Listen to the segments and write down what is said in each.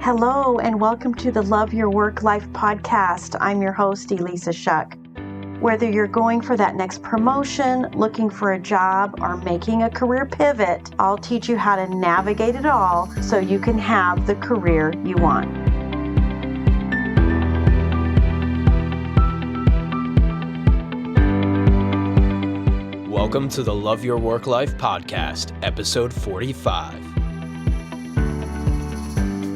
Hello, and welcome to the Love Your Work Life podcast. I'm your host, Elissa Shuck. Whether you're going for that next promotion, looking for a job, or making a career pivot, I'll teach you how to navigate it all so you can have the career you want. Welcome to the Love Your Work Life podcast, episode 45.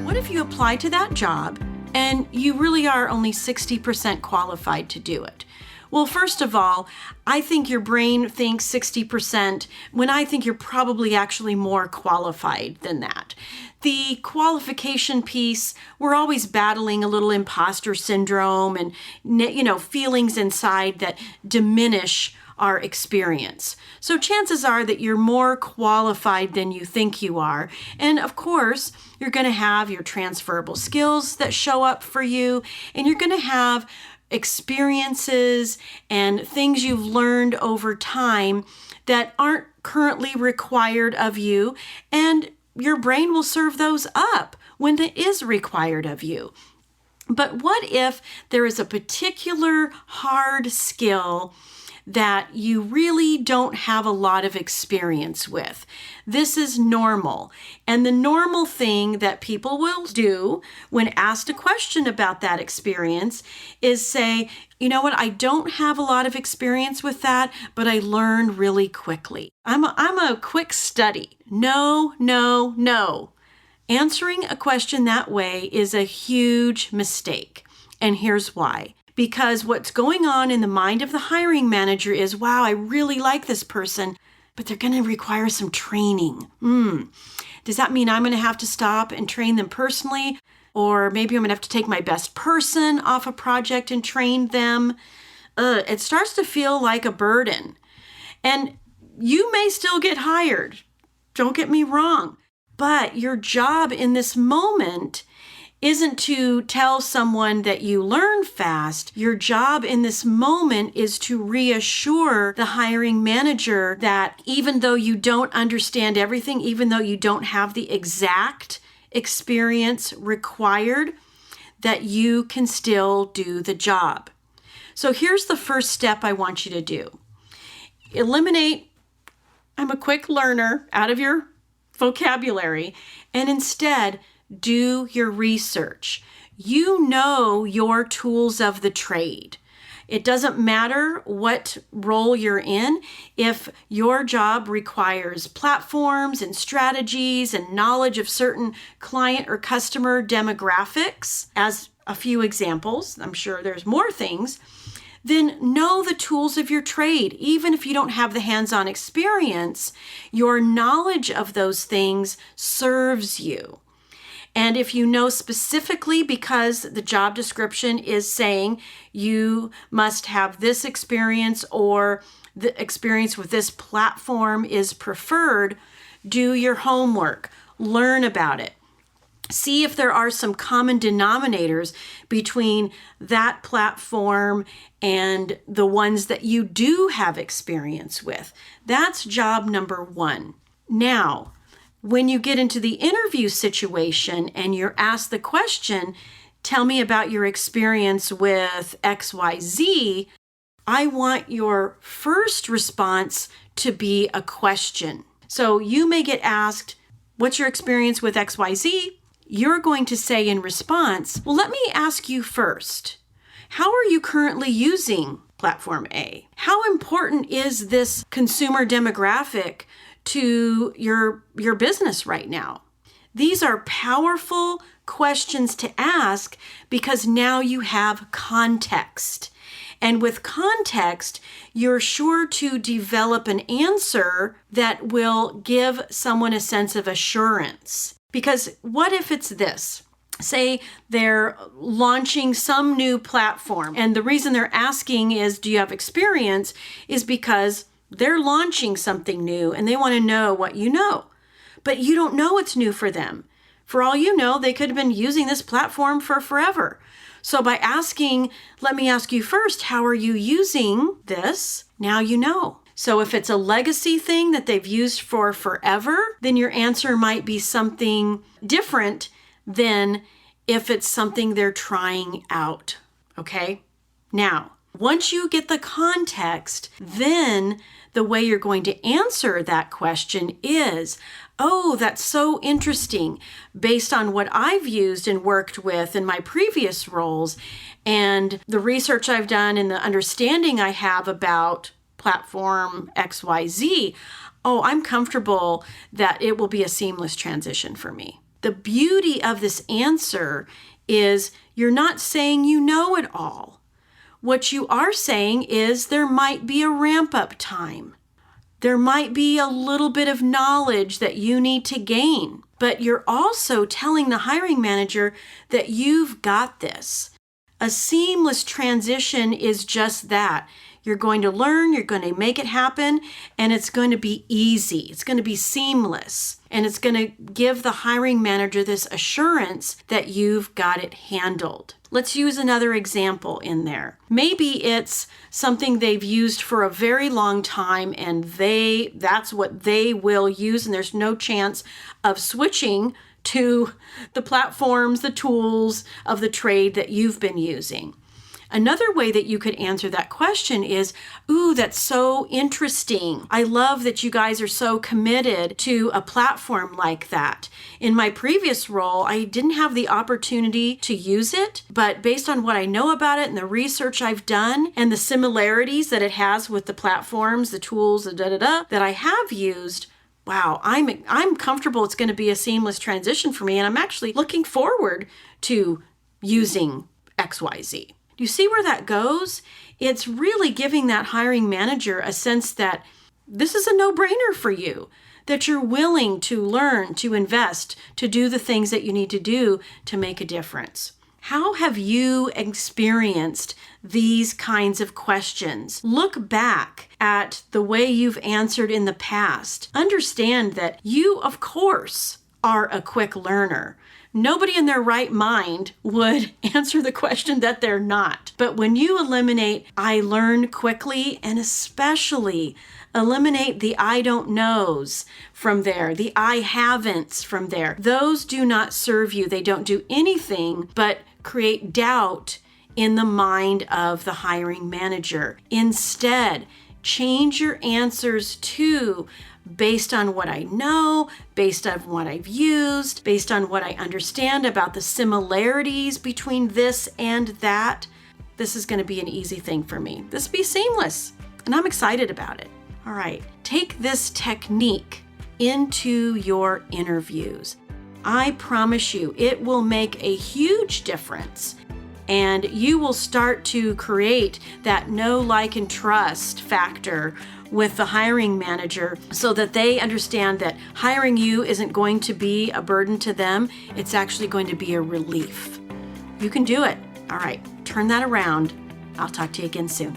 What if you apply to that job and you really are only 60% qualified to do it? Well, first of all, I think your brain thinks 60% when I think you're probably actually more qualified than that. The qualification piece, we're always battling a little imposter syndrome and, feelings inside that diminish our experience. So chances are that you're more qualified than you think you are. And of course, you're going to have your transferable skills that show up for you, and you're going to have experiences and things you've learned over time that aren't currently required of you, and your brain will serve those up when it is required of you. But what if there is a particular hard skill that you really don't have a lot of experience with? This is normal. And the normal thing that people will do when asked a question about that experience is say, you know what, I don't have a lot of experience with that, but I learned really quickly. I'm a quick study. No. Answering a question that way is a huge mistake. And here's why. Because what's going on in the mind of the hiring manager is, wow, I really like this person, but they're going to require some training. Does that mean I'm going to have to stop and train them personally? Or maybe I'm going to have to take my best person off a project and train them? It starts to feel like a burden. And you may still get hired. Don't get me wrong. But your job in this moment isn't to tell someone that you learn fast. Your job in this moment is to reassure the hiring manager that even though you don't understand everything, even though you don't have the exact experience required, that you can still do the job. So here's the first step I want you to do. Eliminate, I'm a quick learner, out of your vocabulary, and instead do your research. You know your tools of the trade. It doesn't matter what role you're in. If your job requires platforms and strategies and knowledge of certain client or customer demographics, as a few examples, I'm sure there's more things, then know the tools of your trade. Even if you don't have the hands-on experience, your knowledge of those things serves you. And if you know specifically because the job description is saying you must have this experience or the experience with this platform is preferred, do your homework, learn about it. See if there are some common denominators between that platform and the ones that you do have experience with. That's job number one. Now, when you get into the interview situation and you're asked the question, tell me about your experience with XYZ, I want your first response to be a question. So you may get asked, what's your experience with XYZ? You're going to say in response, well, let me ask you first, how are you currently using Platform A? How important is this consumer demographic to your business right now? These are powerful questions to ask because now you have context. And with context, you're sure to develop an answer that will give someone a sense of assurance. Because what if it's this? Say they're launching some new platform, and the reason they're asking is, do you have experience, is because they're launching something new and they want to know what you know. But you don't know what's new for them. For all you know, they could have been using this platform for forever. So by asking, let me ask you first, how are you using this? Now you know. So if it's a legacy thing that they've used for forever, then your answer might be something different than if it's something they're trying out. Okay? Now, once you get the context, then the way you're going to answer that question is, oh, that's so interesting. Based on what I've used and worked with in my previous roles and the research I've done and the understanding I have about platform XYZ, oh, I'm comfortable that it will be a seamless transition for me. The beauty of this answer is you're not saying you know it all. What you are saying is there might be a ramp-up time. There might be a little bit of knowledge that you need to gain, but you're also telling the hiring manager that you've got this. A seamless transition is just that. You're going to learn, you're going to make it happen, and it's going to be easy. It's going to be seamless, and it's going to give the hiring manager this assurance that you've got it handled. Let's use another example in there. Maybe it's something they've used for a very long time and that's what they will use, and there's no chance of switching to the platforms, the tools of the trade that you've been using. Another way that you could answer that question is, ooh, that's so interesting. I love that you guys are so committed to a platform like that. In my previous role, I didn't have the opportunity to use it, but based on what I know about it and the research I've done and the similarities that it has with the platforms, the tools, that I have used, wow, I'm comfortable it's going to be a seamless transition for me, and I'm actually looking forward to using XYZ. You see where that goes? It's really giving that hiring manager a sense that this is a no-brainer for you, that you're willing to learn, to invest, to do the things that you need to do to make a difference. How have you experienced these kinds of questions? Look back at the way you've answered in the past. Understand that you, of course, are a quick learner. Nobody in their right mind would answer the question that they're not. But when you eliminate I learn quickly, and especially eliminate the I don't knows from there, the I haven'ts from there, those do not serve you. They don't do anything but create doubt in the mind of the hiring manager. Instead, change your answers to based on what I know, based on what I've used, based on what I understand about the similarities between this and that. This is going to be an easy thing for me. This will be seamless, and I'm excited about it. All right, take this technique into your interviews. I promise you, it will make a huge difference, and you will start to create that know, like, and trust factor with the hiring manager so that they understand that hiring you isn't going to be a burden to them. It's actually going to be a relief. You can do it. All right, turn that around. I'll talk to you again soon.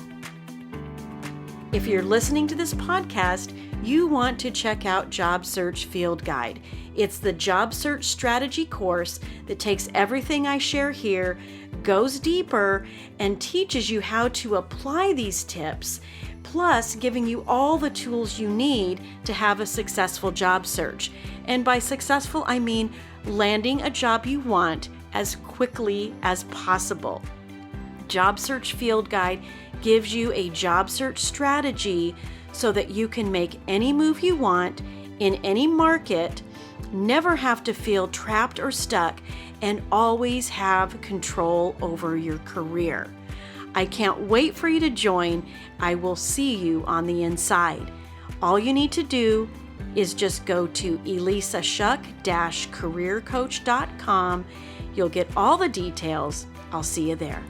If you're listening to this podcast, you want to check out Job Search Field Guide. It's the job search strategy course that takes everything I share here, goes deeper, and teaches you how to apply these tips, plus giving you all the tools you need to have a successful job search. And by successful, I mean landing a job you want as quickly as possible. Job Search Field Guide gives you a job search strategy so that you can make any move you want in any market, never have to feel trapped or stuck, and always have control over your career. I can't wait for you to join. I will see you on the inside. All you need to do is just go to elissashuck-careercoach.com. You'll get all the details. I'll see you there.